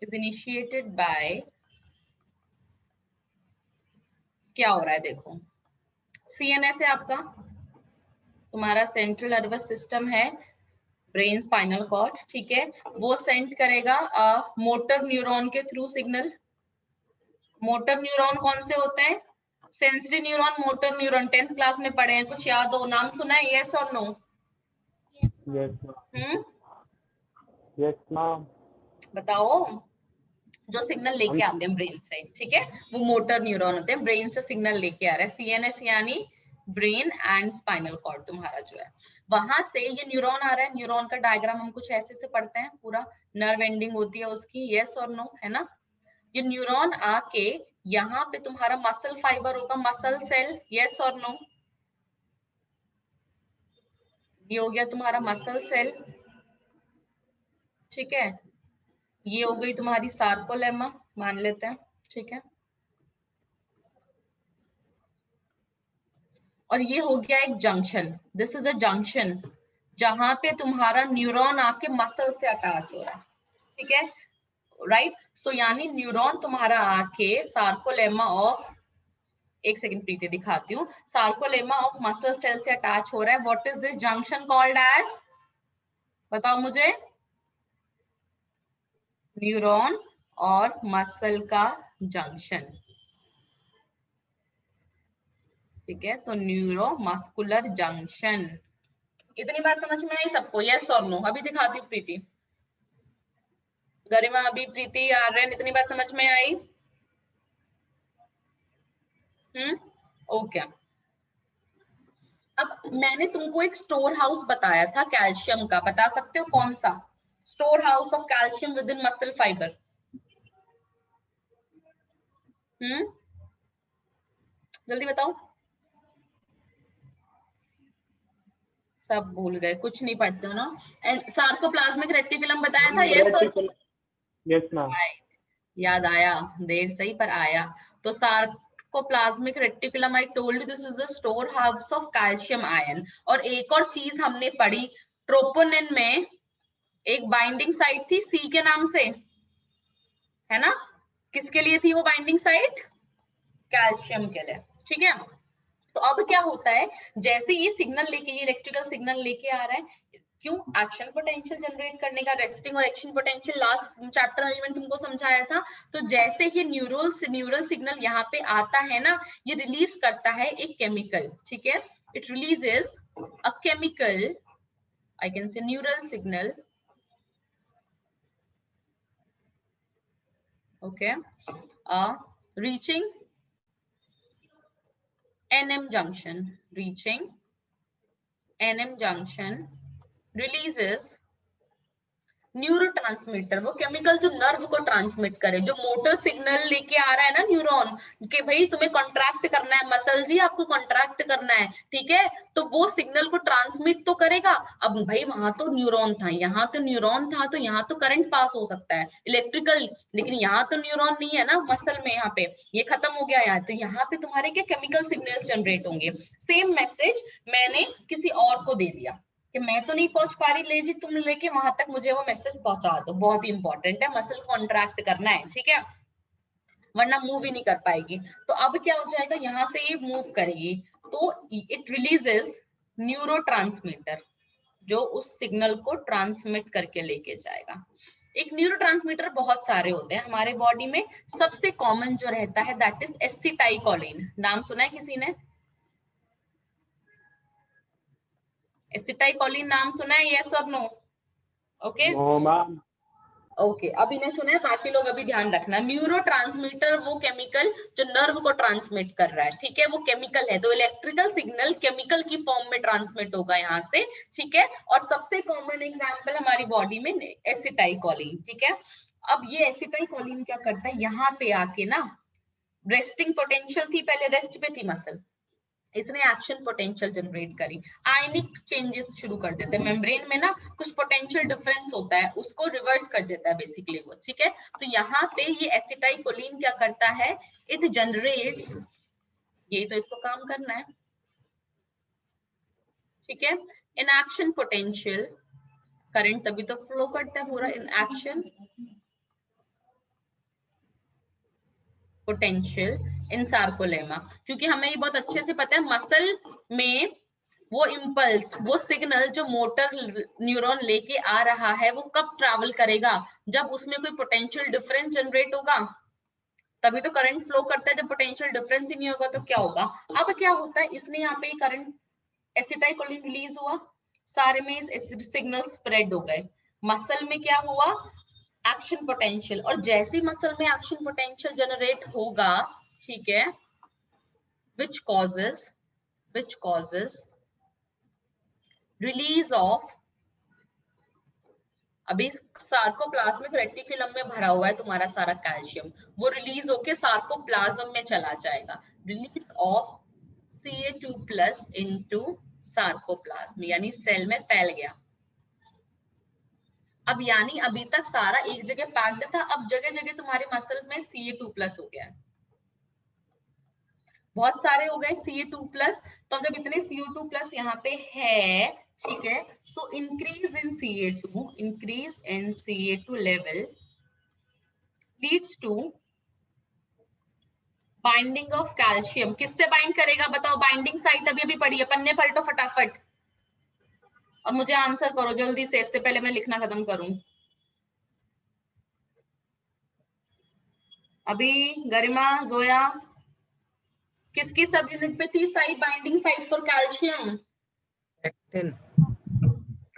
is initiated by, क्या हो रहा है देखो, सीएनएस है आपका, तुम्हारा सेंट्रल नर्वस सिस्टम है, ब्रेन स्पाइनल कॉर्ड, ठीक है, वो सेंड करेगा मोटर न्यूरॉन के थ्रू सिग्नल। मोटर न्यूरॉन कौन से होते हैं? Sensory neuron, motor neuron 10th class में पढ़े हैं, कुछ याद हो, नाम सुना है, यस और नो? Yes ma'am. बताओ, जो सिग्नल लेके आते हैं ब्रेन से, ठीक है, वो मोटर न्यूरॉन होते हैं, ब्रेन से सिग्नल लेके आ रहा है, सीएनएस यानी ब्रेन एंड स्पाइनल कॉर्ड तुम्हारा जो है, वहां से ये न्यूरॉन आ रहा है। न्यूरॉन का डायग्राम हम कुछ ऐसे से पढ़ते हैं, पूरा नर्व एंडिंग होती है उसकी, यस और नो, है ना। ये न्यूरॉन आके यहाँ पे तुम्हारा मसल फाइबर होगा, मसल सेल, यस और नो? ये हो गया तुम्हारा मसल सेल, ठीक है, ये हो गई तुम्हारी सार्कोलेमा, मान लेते हैं, ठीक है, और ये हो गया एक junction, this is a junction, जहां पे तुम्हारा न्यूरॉन आके मसल से अटैच हो रहा है, ठीक है, राइट। सो यानी न्यूरॉन तुम्हारा आके सार्कोलेमा ऑफ, एक सेकंड प्रीति दिखाती हूँ, सार्कोलेमा ऑफ मसल सेल से अटैच हो रहा है। What is this junction called as, बताओ मुझे? न्यूरॉन और मसल का जंक्शन, ठीक है, तो न्यूरोमस्कुलर जंक्शन। इतनी बात समझ में आई सबको, यस और नो? अभी दिखाती हूँ प्रीति, गरिमा, अभी, प्रीति, आर्यन, इतनी बात समझ में आई? ओके। अब मैंने तुमको एक स्टोर हाउस बताया था कैल्शियम का, बता सकते हो कौन सा? Store house of calcium with in muscle fibre. जल्दी बताओ, सब भूल गए, कुछ नहीं पढ़ते हो ना। एंड सार्कोप्लाज्मिक रेटिकुलम बताया था, यस और? Yes ma'am. याद आया, देर सही पर आया। तो sarcoplasmic reticulum, I told you this is the store house of calcium ion. और एक और चीज हमने पढ़ी, ट्रोपोनिन में एक बाइंडिंग साइट थी सी के नाम से, है ना, किसके लिए थी वो बाइंडिंग साइट? कैल्शियम के लिए, ठीक है। तो अब क्या होता है, जैसे ये सिग्नल लेके, ये इलेक्ट्रिकल सिग्नल लेके आ रहा है, क्यों, एक्शन पोटेंशियल जनरेट करने का, रेस्टिंग और एक्शन पोटेंशियल लास्ट चैप्टर में मैंने तुमको समझाया था। तो जैसे ही न्यूरल सिग्नल यहाँ पे आता है ना, ये रिलीज करता है एक केमिकल, ठीक है, it releases a chemical, I can से neural signal, okay, reaching NM junction, reaching NM junction releases neurotransmitter, वो केमिकल जो नर्व को ट्रांसमिट करे, जो मोटर सिग्नल लेके आ रहा है ना न्यूरॉन कि भाई तुम्हें कॉन्ट्रैक्ट करना है, मसल जी आपको कॉन्ट्रैक्ट करना है, ठीक है, तो वो सिग्नल को ट्रांसमिट तो करेगा। अब भाई वहां तो न्यूरॉन था, यहाँ तो न्यूरॉन था, तो यहाँ तो करंट पास हो सकता है इलेक्ट्रिकल, लेकिन यहाँ तो न्यूरॉन नहीं है ना मसल में, यहाँ पे ये खत्म हो गया यहाँ, तो यहाँ पे तुम्हारे क्या केमिकल सिग्नल जनरेट होंगे। सेम मैसेज मैंने किसी और को दे दिया कि मैं तो नहीं पहुंच पा रही, ले जी तुम लेके वहां तक मुझे वो मैसेज पहुंचा दो, बहुत ही इंपॉर्टेंट है, मसल कॉन्ट्रैक्ट करना है, ठीक है, वरना मूव ही नहीं कर पाएगी। तो अब क्या हो जाएगा, यहाँ से ये मूव करेगी, तो इट रिलीजेस न्यूरोट्रांसमीटर, जो उस सिग्नल को ट्रांसमिट करके लेके जाएगा। एक न्यूरोट्रांसमीटर बहुत सारे होते हैं हमारे बॉडी में, सबसे कॉमन जो रहता है दैट इज एसिटाइकोलिन। नाम सुना है किसी ने? एसिटाइकोलिन नाम सुना है, यस और नो? ओके ओके, अब इन्हें सुना है, बाकी लोग अभी ध्यान रखना। न्यूरोट्रांसमीटर वो केमिकल जो नर्व को ट्रांसमिट कर रहा है, ठीक है, वो केमिकल है, तो इलेक्ट्रिकल सिग्नल केमिकल की फॉर्म में ट्रांसमिट होगा यहाँ से, ठीक है। और सबसे कॉमन एग्जांपल हमारी बॉडी में एसिटाइकोलिन, ठीक है। अब ये एसिटाइकोलिन क्या करता है, यहाँ पे आके ना, रेस्टिंग पोटेंशियल थी, पहले रेस्ट पे थी मसल, इसने एक्शन पोटेंशियल जनरेट करी, आयनिक चेंजेस शुरू कर देते हैं मेम्ब्रेन में ना, कुछ पोटेंशियल डिफरेंस होता है, उसको रिवर्स कर देता है बेसिकली वो, ठीक है। तो यहाँ पे ये एसिटाइकोलिन क्या करता है, इट जनरेट्स, ये तो इसको काम करना है, ठीक है, इन एक्शन पोटेंशियल, करंट तभी तो फ्लो करता है पूरा, in action potential in sarcolemma, क्योंकि हमें ये बहुत अच्छे से पता है मसल में वो इम्पल्स, वो सिग्नल जो मोटर न्यूरॉन लेके आ रहा है, वो कब ट्रैवल करेगा, जब उसमें कोई पोटेंशियल डिफरेंस जनरेट होगा, तभी तो करंट फ्लो करता है, जब पोटेंशियल डिफरेंस ही नहीं होगा तो क्या होगा। अब क्या होता है, इसने यहाँ पे करंट, एसिटाइकोलिन रिलीज हुआ, सारे में सिग्नल स्प्रेड हो गए, मसल में क्या हुआ, एक्शन पोटेंशियल, और जैसे मसल में एक्शन पोटेंशियल जनरेट होगा, ठीक है, which causes release of, अभी सार्कोप्लाज्मिक रेटिकुलम में भरा हुआ है तुम्हारा सारा कैल्शियम, वो रिलीज होके सार्कोप्लाज्म में चला जाएगा, release of Ca2+ into sarcoplasm, यानी सेल में फैल गया। अब यानी अभी तक सारा एक जगह पैक्ड था, अब जगह जगह तुम्हारे मसल में Ca2+ हो गया है, बहुत सारे हो गए Ca2+, तो जब इतने Ca2+ यहाँ पे है, ठीक है, so increase in Ca2 level leads to binding of calcium, किससे बाइंड करेगा बताओ, बाइंडिंग साइट अभी अभी पढ़ी है, पन्ने पलटो फटाफट और मुझे आंसर करो जल्दी से, इससे पहले मैं लिखना खत्म करूं। अभी गरिमा, जोया, किसकी सब यूनिट पे थी site, binding site for calcium? Actin,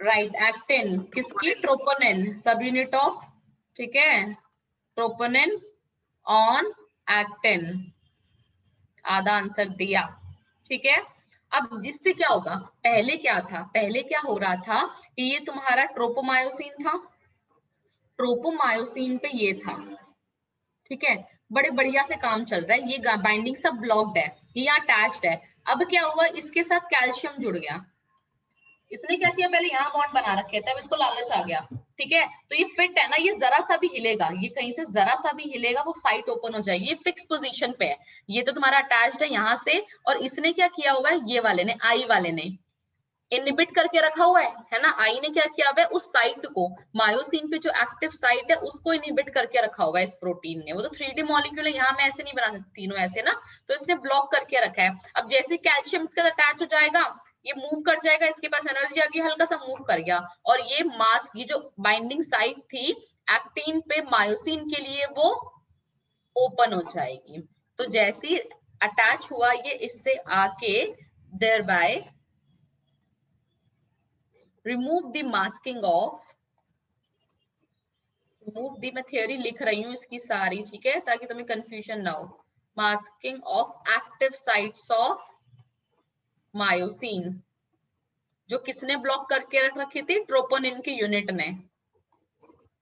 right, actin, किसकी, ट्रोपोनिन, सब यूनिट ऑफ, ठीक है, ट्रोपोनिन ऑन एक्टिन, आधा आंसर दिया, ठीक है। अब जिससे क्या होगा, पहले क्या था, पहले क्या हो रहा था कि ये तुम्हारा ट्रोपोमायोसिन था, ट्रोपोमायोसिन पे ये था, ठीक है, बड़े बढ़िया से काम चल रहा है, ये बाइंडिंग सब ब्लॉक्ड है, ये अटैच्ड है। अब क्या हुआ, इसके साथ कैल्शियम जुड़ गया, इसने क्या किया, पहले यहाँ बॉन्ड बना रखे थे, अब इसको लालच आ गया, ठीक है, तो ये फिट है ना, ये जरा सा भी हिलेगा, ये कहीं से जरा सा भी हिलेगा वो साइट ओपन हो जाएगी, ये फिक्स पोजीशन पे है, ये तो तुम्हारा अटैच्ड है यहाँ से, और इसने क्या किया हुआ है, ये वाले ने, आई वाले ने, इनहिबिट करके रखा हुआ है ना। आई ने क्या किया हुआ है, उस साइट को, मायोसिन पे जो एक्टिव साइट है उसको इनहिबिट करके रखा हुआ है इस प्रोटीन ने। वो तो 3D मॉलिक्यूल है, यहाँ मैं ऐसे नहीं बना सकती तीनों ऐसे ना, तो इसने ब्लॉक करके रखा है। अब जैसे कैल्शियम इसके साथ अटैच हो जाएगा, ये मूव कर जाएगा, इसके पास एनर्जी आ गई, हल्का सा मूव कर गया, और ये मास्क, ये जो बाइंडिंग साइट थी एक्टिन पे मायोसिन के लिए, वो ओपन हो जाएगी। तो जैसे अटैच हुआ ये इससे आके, thereby remove the masking of, remove the, मैं थियोरी लिख रही हूँ इसकी सारी, ठीक है, ताकि तुम्हें कंफ्यूजन ना हो। Masking of active sites of myosin, जो किसने ब्लॉक करके रख रखी थी, ट्रोपोनिन की यूनिट ने।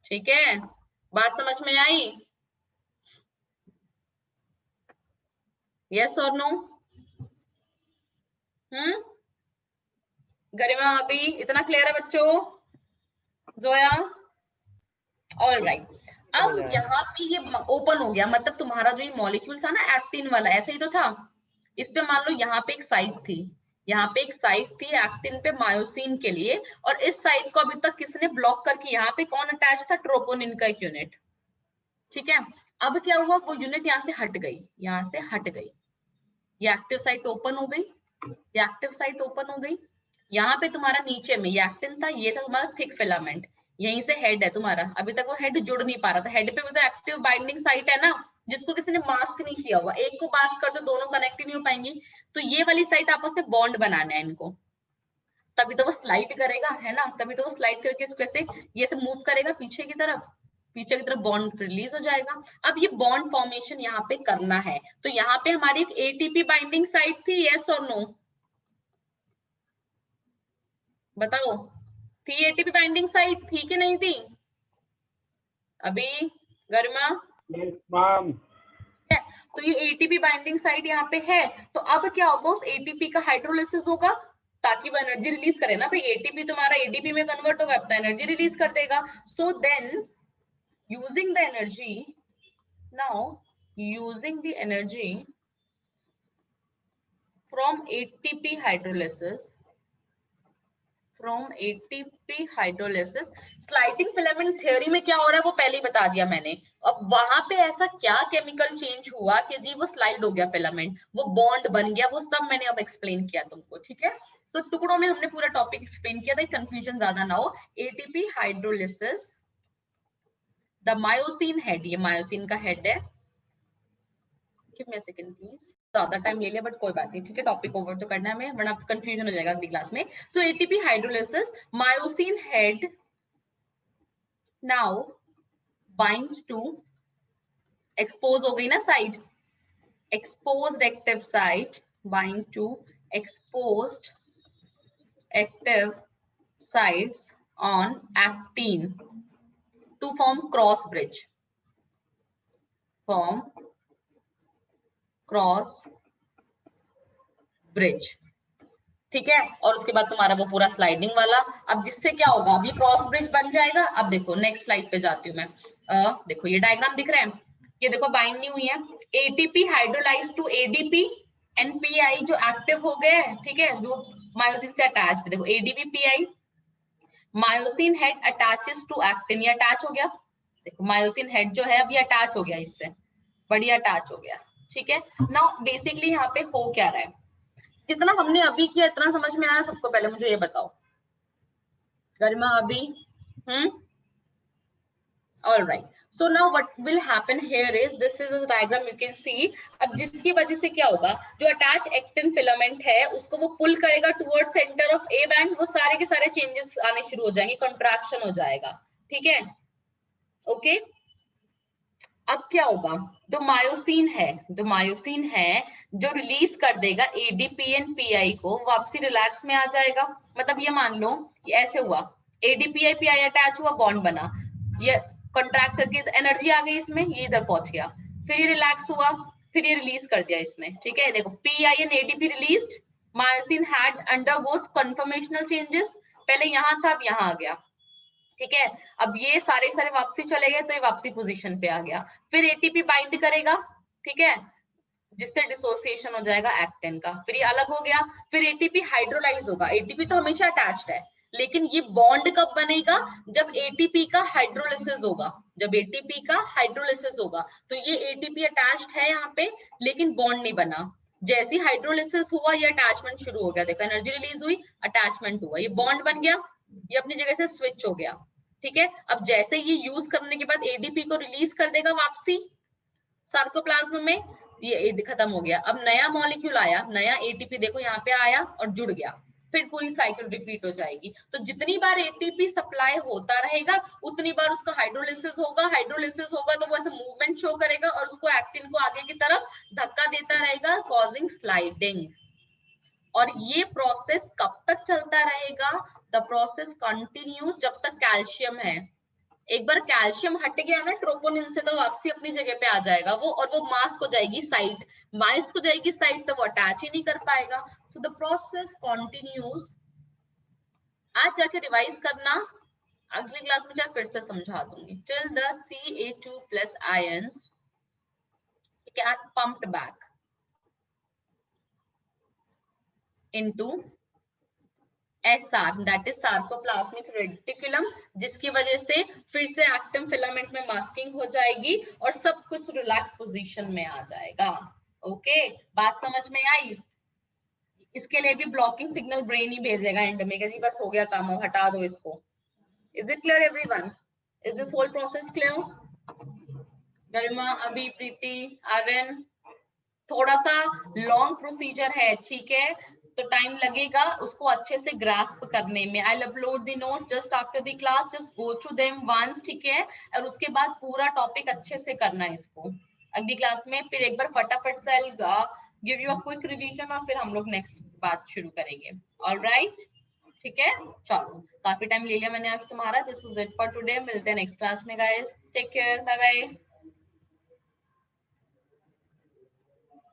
ठीक है, बात समझ में आई? यस और नो? गरिमा, अभी इतना क्लियर है बच्चों? जोया? All right. अब यहाँ पे ये ओपन हो गया, मतलब तुम्हारा जो ये मॉलिक्यूल था ना एक्टिन वाला, ऐसे ही तो था। इस पे मान लो यहाँ पे एक साइट थी, यहाँ पे एक साइट थी एक्टिन पे मायोसिन के लिए, और इस साइट को अभी तक किसने ब्लॉक करके, यहाँ पे कौन अटैच था, ट्रोपोनिन का एक यूनिट। ठीक है, अब क्या हुआ, वो यूनिट यहाँ से हट गई, यहाँ से हट गई, ये एक्टिव साइट ओपन हो गई, ये एक्टिव साइट ओपन हो गई। यहाँ पे तुम्हारा नीचे में ये एक्टिन था, ये था तुम्हारा थिक फिलामेंट, यहीं से हेड है तुम्हारा। अभी तक वो हेड जुड़ नहीं पा रहा था, हेड पे भी तो एक्टिव बाइंडिंग साइट है ना, जिसको किसी ने मास्क नहीं किया हुआ। एक को मास्क कर दो, दोनों कनेक्ट ही नहीं हो पाएंगी, तो ये वाली साइट आपस में बॉन्ड बनाना है इनको, तभी तो वो स्लाइड करेगा, है ना, तभी तो वो स्लाइड करके इसको ऐसे ये से मूव करेगा पीछे की तरफ, पीछे की तरफ बॉन्ड रिलीज हो जाएगा। अब ये बॉन्ड फॉर्मेशन यहाँ पे करना है, तो यहाँ पे हमारी एक एटीपी बाइंडिंग साइट थी, यस और नो? बताओ, थी एटीपी बाइंडिंग साइट, थी कि नहीं थी? अभी गरिमा? Yes ma'am. तो ये एटीपी बाइंडिंग साइट यहाँ पे है, तो अब क्या होगा, उस एटीपी का हाइड्रोलिसिस होगा ताकि वो एनर्जी रिलीज करे ना भाई, एटीपी तुम्हारा एडीपी में कन्वर्ट होगा, अब तो एनर्जी रिलीज कर देगा। So then using the energy, now using the energy from ATP hydrolysis, from ATP hydrolysis, sliding filament theory में क्या हो रहा है वो पहले ही बता दिया मैंने। अब वहां पे ऐसा क्या केमिकल चेंज हुआ कि जी वो स्लाइड हो गया फिलामेंट, वो बॉन्ड बन गया, वो सब मैंने अब एक्सप्लेन किया तुमको। ठीक है, तो टुकड़ों में हमने पूरा टॉपिक एक्सप्लेन किया था, कंफ्यूजन ज्यादा ना हो। ATP hydrolysis, the myosin head, ये मायोसिन का हेड है। Give me a second please, ज्यादा टाइम ले लिया बट कोई बात नहीं, ठीक है, टॉपिक ओवर तो करना है हमें, वरना कंफ्यूजन हो जाएगा अगली क्लास में। So ATP hydrolysis, myosin head now binds to, expose हो गई ना site, exposed active site bind to exposed active sites on actin to form cross bridge, form cross bridge। ठीक है, और उसके बाद तुम्हारा वो पूरा स्लाइडिंग वाला, अब जिससे क्या होगा, अब ये क्रॉस ब्रिज बन जाएगा। अब देखो नेक्स्ट स्लाइड पे जाती हूँ मैं, देखो ये डायग्राम दिख रहा है, ये देखो बाइंड नहीं हुई है, ATP hydrolyse to ADP and Pi जो एक्टिव हो गए, ठीक है, जो मायोसिन से अटैच्ड, देखो ADP Pi, myosin head attaches to actin, ये अटैच हो गया, देखो मायोसिन हेड जो है अब ये अटैच हो गया, इससे बढ़िया अटैच हो गया। ठीक है, नाउ बेसिकली यहाँ पे हो क्या रहा है, जितना हमने अभी किया इतना समझ में आया सबको? पहले मुझे ये बताओ गरिमा, अभी all right, so now what will happen here is, this is a diagram you can see। अब जिसकी वजह से क्या होगा, जो अटैच एक्टिन फिलामेंट है उसको वो पुल करेगा toward centre of A band, वो सारे के सारे चेंजेस आने शुरू हो जाएंगे, कंट्रैक्शन हो जाएगा। ठीक है, ओके। अब क्या होगा, जो मायोसिन है, जो मायोसिन है जो रिलीज कर देगा एडीपी एंड पीआई को, वापसी रिलैक्स में आ जाएगा। मतलब ये मान लो कि ऐसे हुआ, एडीपीआई पीआई अटैच हुआ, बॉन्ड बना, ये कॉन्ट्रैक्ट करके एनर्जी आ गई इसमें, ये इधर पहुंच गया, फिर ये रिलैक्स हुआ, फिर ये रिलीज कर दिया इसने। ठीक है, देखो pi and ADP released, myosin had undergoes conformational changes, पहले यहाँ था अब यहाँ आ गया। ठीक है, अब ये सारे सारे वापसी चले गए, तो ये वापसी पोजीशन पे आ गया, फिर एटीपी बाइंड करेगा। ठीक है, जिससे डिसोसिएशन हो जाएगा एक्टिन का, फिर ये अलग हो गया। फिर एटीपी हाइड्रोलाइज होगा, एटीपी तो हमेशा अटैच्ड है, लेकिन ये बॉन्ड कब बनेगा, जब एटीपी का हाइड्रोलिसिस होगा। जब एटीपी का हाइड्रोलिसिस होगा तो ये एटीपी अटैच्ड है यहाँ पे, लेकिन बॉन्ड नहीं बना। जैसे हाइड्रोलिसिस हुआ ये अटैचमेंट शुरू हो गया, देखो एनर्जी रिलीज हुई, अटैचमेंट हुआ, ये बॉन्ड बन गया, ये अपनी जगह से स्विच हो गया। ठीक है, अब जैसे ये यूज करने के बाद एडीपी को रिलीज कर देगा वापसी सार्कोप्लाज्म में, ये खत्म हो गया। अब नया मॉलिक्यूल आया, नया एटीपी देखो यहाँ पे आया और जुड़ गया, फिर पूरी साइकिल रिपीट हो जाएगी। तो जितनी बार एटीपी सप्लाई होता रहेगा उतनी बार उसका हाइड्रोलिसिस होगा, हाइड्रोलिसिस होगा तो वो ऐसे मूवमेंट शो करेगा और उसको एक्टिन को आगे की तरफ धक्का देता रहेगा, कॉजिंग स्लाइडिंग। और ये प्रोसेस कब तक चलता रहेगा, द प्रोसेस कंटिन्यूज जब तक कैल्शियम है। एक बार कैल्शियम हट गया ना ट्रोपोनिन से तो वापसी अपनी जगह पे आ जाएगा वो, और वो मास्क हो जाएगी साइट, मास्क हो जाएगी साइट तो वो अटैच ही नहीं कर पाएगा। So the process continues. आज जाके रिवाइज करना, अगली क्लास में चाहे फिर से समझा दूंगी। Till the Ca2 plus ions get pumped back into SR, that is sarcoplasmic reticulum, जिसकी वजह से फिर से एक्टिन फिलामेंट में मास्किंग हो जाएगी और सब कुछ रिलैक्स पोजीशन में आ जाएगा। ओके, बात समझ में आई? इसके लिए भी ब्लॉकिंग सिग्नल ब्रेन ही भेजेगा एंड में कि बस हो गया काम, हटा दो इसको। Is it clear everyone? Is this whole process clear? Garima, Abhi, Preeti, Aryan, थोड़ा सा लॉन्ग प्रोसीजर है, ठीक है, तो टाइम लगेगा उसको अच्छे से ग्रास्प करने में। I upload the note just after the class, just go through them once, ठीक है, और उसके बाद पूरा टॉपिक अच्छे से करना है इसको। अगली क्लास में फिर एक बार फटाफट से give you a quick revision और फिर हम लोग नेक्स्ट बात शुरू करेंगे। ऑलराइट, ठीक है, चलो काफी टाइम ले लिया मैंने आज तुम्हारा। This is it for today, मिलते हैं नेक्स्ट क्लास में guys, take care, bye bye.